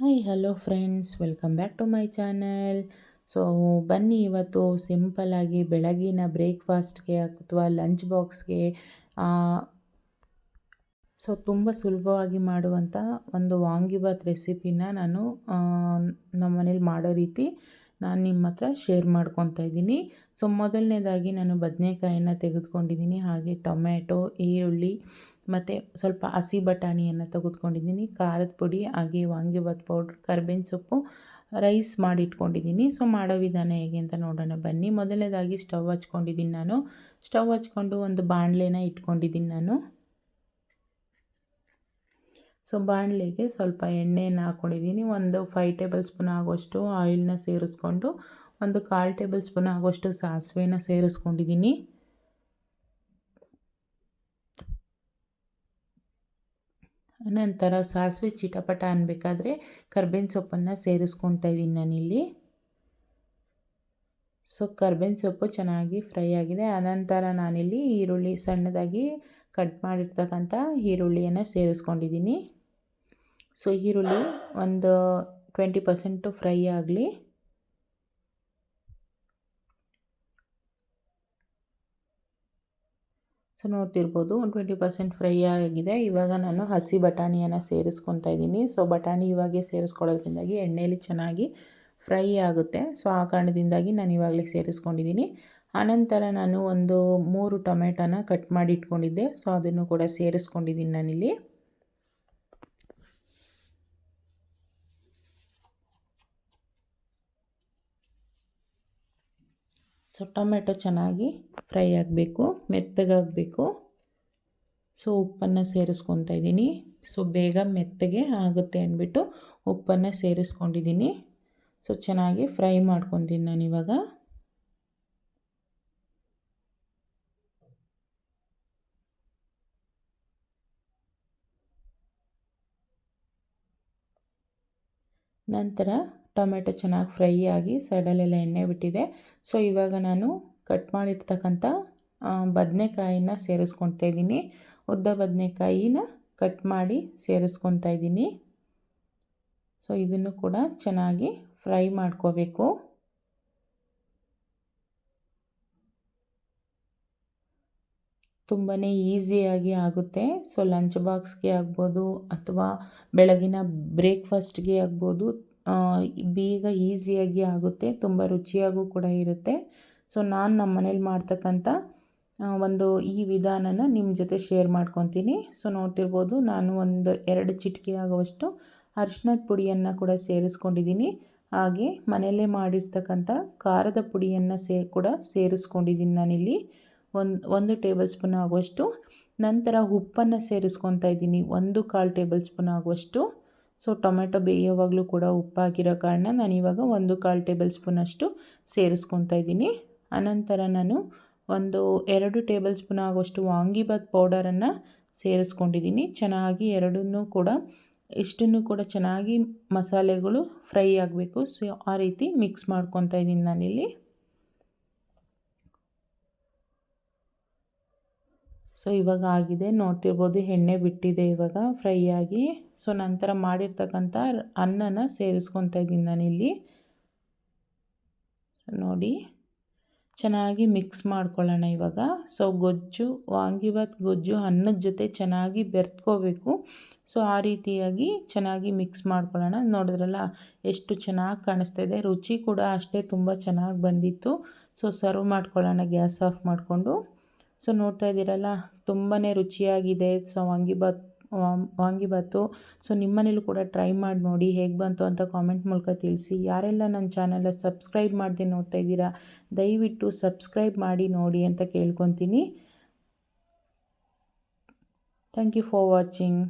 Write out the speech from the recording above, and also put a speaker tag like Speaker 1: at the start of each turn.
Speaker 1: Hi hello friends, welcome back to my channel. So ಬನ್ನಿ, ಇವತ್ತು ಸಿಂಪಲ್ಲಾಗಿ ಬೆಳಗಿನ ಬ್ರೇಕ್ಫಾಸ್ಟ್ಗೆ ಅಥವಾ ಲಂಚ್ ಬಾಕ್ಸ್ಗೆ ತುಂಬ ಸುಲಭವಾಗಿ ಮಾಡುವಂಥ ಒಂದು ವಾಂಗಿಬಾತ್ ರೆಸಿಪಿನ ನಾನು ನಮ್ಮ ಮನೇಲಿ ಮಾಡೋ ರೀತಿ ನಾನು ನಿಮ್ಮ ಹತ್ರ ಶೇರ್ ಮಾಡ್ಕೊತಾ ಇದ್ದೀನಿ. ಸೊ ಮೊದಲನೇದಾಗಿ ನಾನು ಬದನೆಕಾಯಿನ ತೆಗೆದುಕೊಂಡಿದ್ದೀನಿ, ಹಾಗೆ ಟೊಮ್ಯಾಟೊ, ಈರುಳ್ಳಿ ಮತ್ತು ಸ್ವಲ್ಪ ಹಸಿ ಬಟಾಣಿಯನ್ನು ತೆಗೆದುಕೊಂಡಿದ್ದೀನಿ, ಖಾರದ ಪುಡಿ, ಹಾಗೆ ವಾಂಗಿಬಾತ್ ಪೌಡ್ರ್, ಕರ್ಬೇವಿನ ಸೊಪ್ಪು, ರೈಸ್ ಮಾಡಿ ಇಟ್ಕೊಂಡಿದ್ದೀನಿ. ಸೊ ಮಾಡೋ ವಿಧಾನ ಹೇಗೆ ಅಂತ ನೋಡೋಣ ಬನ್ನಿ. ಮೊದಲನೇದಾಗಿ ಸ್ಟವ್ ಹಚ್ಕೊಂಡಿದ್ದೀನಿ. ಸ್ಟವ್ ಹಚ್ಕೊಂಡು ಒಂದು ಬಾಣಲೆನ ಇಟ್ಕೊಂಡಿದ್ದೀನಿ ನಾನು. ಸೊ ಬಾಣಲೆಗೆ ಸ್ವಲ್ಪ ಎಣ್ಣೆಯನ್ನು ಹಾಕ್ಕೊಂಡಿದ್ದೀನಿ. ಒಂದು 5 ಟೇಬಲ್ ಸ್ಪೂನ್ ಆಗುವಷ್ಟು ಆಯಿಲ್ನ ಸೇರಿಸ್ಕೊಂಡು, ಒಂದು 1/4 ಟೇಬಲ್ ಸ್ಪೂನ್ ಆಗುವಷ್ಟು ಸಾಸಿವೆನ ಸೇರಿಸ್ಕೊಂಡಿದ್ದೀನಿ. ನಂತರ ಸಾಸಿವೆ ಚಿಟಪಟ ಅನ್ನಬೇಕಾದ್ರೆ ಕರ್ಬೇವಿನ ಸೊಪ್ಪನ್ನು ಸೇರಿಸ್ಕೊತಾ ಇದ್ದೀನಿ ನಾನಿಲ್ಲಿ. ಸೊ ಕರ್ಬೇವಿನ ಸೊಪ್ಪು ಚೆನ್ನಾಗಿ ಫ್ರೈ ಆಗಿದೆ. ಆನಂತರ ನಾನಿಲ್ಲಿ ಈರುಳ್ಳಿ, ಸಣ್ಣದಾಗಿ ಕಟ್ ಮಾಡಿರ್ತಕ್ಕಂಥ ಈರುಳ್ಳಿಯನ್ನು ಸೇರಿಸ್ಕೊಂಡಿದ್ದೀನಿ. ಸೊ ಈರುಳ್ಳಿ ಒಂದು 20% ಫ್ರೈ ಆಗಲಿ. ಸೊ ನೋಡ್ತಿರ್ಬೋದು, 20% ಫ್ರೈ ಆಗಿದೆ. ಇವಾಗ ನಾನು ಹಸಿ ಬಟಾಣಿಯನ್ನು ಸೇರಿಸ್ಕೊತಾ ಇದ್ದೀನಿ. ಸೊ ಬಟಾಣಿ ಇವಾಗೆ ಸೇರಿಸ್ಕೊಳ್ಳೋದ್ರಿಂದಾಗಿ ಎಣ್ಣೆಯಲ್ಲಿ ಚೆನ್ನಾಗಿ ಫ್ರೈ ಆಗುತ್ತೆ. ಸೊ ಆ ಕಾರಣದಿಂದಾಗಿ ನಾನು ಇವಾಗಲೇ ಸೇರಿಸ್ಕೊಂಡಿದ್ದೀನಿ. ಆನಂತರ ನಾನು ಒಂದು 3 ಟೊಮೆಟೊನ ಕಟ್ ಮಾಡಿ ಇಟ್ಕೊಂಡಿದ್ದೆ. ಸೊ ಅದನ್ನು ಕೂಡ ಸೇರಿಸ್ಕೊಂಡಿದ್ದೀನಿ ನಾನಿಲ್ಲಿ. ಸೊ ಟೊಮೆಟೊ ಚೆನ್ನಾಗಿ ಫ್ರೈ ಆಗಬೇಕು, ಮೆತ್ತಗಾಗಬೇಕು. ಸೊ ಉಪ್ಪನ್ನು ಸೇರಿಸ್ಕೊತಾ ಇದ್ದೀನಿ. ಸೊ ಬೇಗ ಮೆತ್ತಗೆ ಆಗುತ್ತೆ ಅಂದ್ಬಿಟ್ಟು ಉಪ್ಪನ್ನು ಸೇರಿಸ್ಕೊಂಡಿದ್ದೀನಿ. ಸೊ ಚೆನ್ನಾಗಿ ಫ್ರೈ ಮಾಡ್ಕೊತೀನಿ ನಾನಿವಾಗ. ನಂತರ ಟೊಮೆಟೊ ಚೆನ್ನಾಗಿ ಫ್ರೈ ಆಗಿ ಸೈಡಲ್ಲೆಲ್ಲ ಎಣ್ಣೆ ಬಿಟ್ಟಿದೆ. ಸೊ ಇವಾಗ ನಾನು ಕಟ್ ಮಾಡಿರ್ತಕ್ಕಂಥ ಬದನೆಕಾಯಿನ ಸೇರಿಸ್ಕೊತಾ ಇದ್ದೀನಿ. ಉದ್ದ ಬದನೆಕಾಯಿನ ಕಟ್ ಮಾಡಿ ಸೇರಿಸ್ಕೊತಾ ಇದ್ದೀನಿ. ಸೊ ಇದನ್ನು ಕೂಡ ಚೆನ್ನಾಗಿ ಫ್ರೈ ಮಾಡ್ಕೋಬೇಕು. ತುಂಬಾ ಈಸಿಯಾಗಿ ಆಗುತ್ತೆ. ಸೊ ಲಂಚ್ ಬಾಕ್ಸ್ಗೆ ಆಗ್ಬೋದು ಅಥವಾ ಬೆಳಗಿನ ಬ್ರೇಕ್ಫಾಸ್ಟ್ಗೆ ಆಗ್ಬೋದು, ಬೇಗ ಈಸಿಯಾಗಿ ಆಗುತ್ತೆ, ತುಂಬ ರುಚಿಯಾಗೂ ಕೂಡ ಇರುತ್ತೆ. ಸೊ ನಾನು ನಮ್ಮ ಮನೇಲಿ ಮಾಡ್ತಕ್ಕಂಥ ಒಂದು ಈ ವಿಧಾನನ ನಿಮ್ಮ ಜೊತೆ ಶೇರ್ ಮಾಡ್ಕೊತೀನಿ. ಸೊ ನೋಡ್ತಿರ್ಬೋದು, ನಾನು ಒಂದು 2 ಚಿಟಿಕೆ ಆಗುವಷ್ಟು ಅರಿಶಿನದ ಪುಡಿಯನ್ನು ಕೂಡ ಸೇರಿಸ್ಕೊಂಡಿದ್ದೀನಿ. ಹಾಗೆ ಮನೆಯಲ್ಲೇ ಮಾಡಿರ್ತಕ್ಕಂಥ ಖಾರದ ಪುಡಿಯನ್ನು ಕೂಡ ಸೇರಿಸ್ಕೊಂಡಿದ್ದೀನಿ ನಾನಿಲ್ಲಿ, ಒಂದು ಟೇಬಲ್ ಸ್ಪೂನ್ ಆಗುವಷ್ಟು. ನಂತರ ಉಪ್ಪನ್ನು ಸೇರಿಸ್ಕೊತಾ ಇದ್ದೀನಿ, 1/4 ಟೇಬಲ್ ಸ್ಪೂನ್ ಆಗುವಷ್ಟು. ಸೊ ಟೊಮೆಟೊ ಬೇಯೋವಾಗಲೂ ಕೂಡ ಉಪ್ಪಾಗಿರೋ ಕಾರಣ ನಾನಿವಾಗ 1/4 ಟೇಬಲ್ ಸ್ಪೂನಷ್ಟು ಸೇರಿಸ್ಕೊತಾ ಇದ್ದೀನಿ. ಆನಂತರ ನಾನು ಒಂದು 2 ಟೇಬಲ್ ಸ್ಪೂನ್ ಆಗುವಷ್ಟು ವಾಂಗಿಬಾತ್ ಪೌಡರನ್ನು ಸೇರಿಸ್ಕೊಂಡಿದ್ದೀನಿ. ಚೆನ್ನಾಗಿ ಇಷ್ಟನ್ನು ಕೂಡ ಚೆನ್ನಾಗಿ ಮಸಾಲೆಗಳು ಫ್ರೈ ಆಗಬೇಕು. ಸೊ ಆ ರೀತಿ ಮಿಕ್ಸ್ ಮಾಡ್ಕೊತಾ ಇದ್ದೀನಿ ನಾನಿಲ್ಲಿ. ಸೊ ಇವಾಗ ಆಗಿದೆ, ನೋಡ್ತಿರ್ಬೋದು, ಎಣ್ಣೆ ಬಿಟ್ಟಿದೆ ಇವಾಗ ಫ್ರೈ ಆಗಿ. ಸೊ ನಂತರ ಮಾಡಿರ್ತಕ್ಕಂಥ ಅನ್ನನ ಸೇರಿಸ್ಕೊತಾ ಇದ್ದೀನಿ ನಾನಿಲ್ಲಿ. ನೋಡಿ, ಚೆನ್ನಾಗಿ ಮಿಕ್ಸ್ ಮಾಡ್ಕೊಳ್ಳೋಣ ಇವಾಗ. ಸೊ ವಾಂಗಿಬಾತ್ ಗೊಜ್ಜು ಅನ್ನದ ಜೊತೆ ಚೆನ್ನಾಗಿ ಬೆರೆತ್ಕೋಬೇಕು. ಸೊ ಆ ರೀತಿಯಾಗಿ ಚೆನ್ನಾಗಿ ಮಿಕ್ಸ್ ಮಾಡ್ಕೊಳ್ಳೋಣ. ನೋಡಿದ್ರಲ್ಲ ಎಷ್ಟು ಚೆನ್ನಾಗಿ ಕಾಣಿಸ್ತಾ ಇದೆ, ರುಚಿ ಕೂಡ ಅಷ್ಟೇ ತುಂಬ ಚೆನ್ನಾಗಿ ಬಂದಿತ್ತು. ಸೊ ಸರ್ವ್ ಮಾಡ್ಕೊಳ್ಳೋಣ ಗ್ಯಾಸ್ ಆಫ್ ಮಾಡಿಕೊಂಡು. ಸೊ ನೋಡ್ತಾ ಇದ್ದೀರಲ್ಲ, ತುಂಬಾ ರುಚಿಯಾಗಿದೆ. ಸೊ ವಾಂಗಿಬಾತು. ಸೊ ನಿಮ್ಮನೇಲೂ ಕೂಡ ಟ್ರೈ ಮಾಡಿ ನೋಡಿ, ಹೇಗೆ ಬಂತು ಅಂತ ಕಾಮೆಂಟ್ ಮೂಲಕ ತಿಳಿಸಿ. ಯಾರೆಲ್ಲ ನನ್ನ ಚಾನಲ್ನ ಸಬ್ಸ್ಕ್ರೈಬ್ ಮಾಡದೆ ನೋಡ್ತಾ ಇದ್ದೀರಾ, ದಯವಿಟ್ಟು ಸಬ್ಸ್ಕ್ರೈಬ್ ಮಾಡಿ ನೋಡಿ ಅಂತ ಕೇಳ್ಕೊತೀನಿ. Thank you for watching.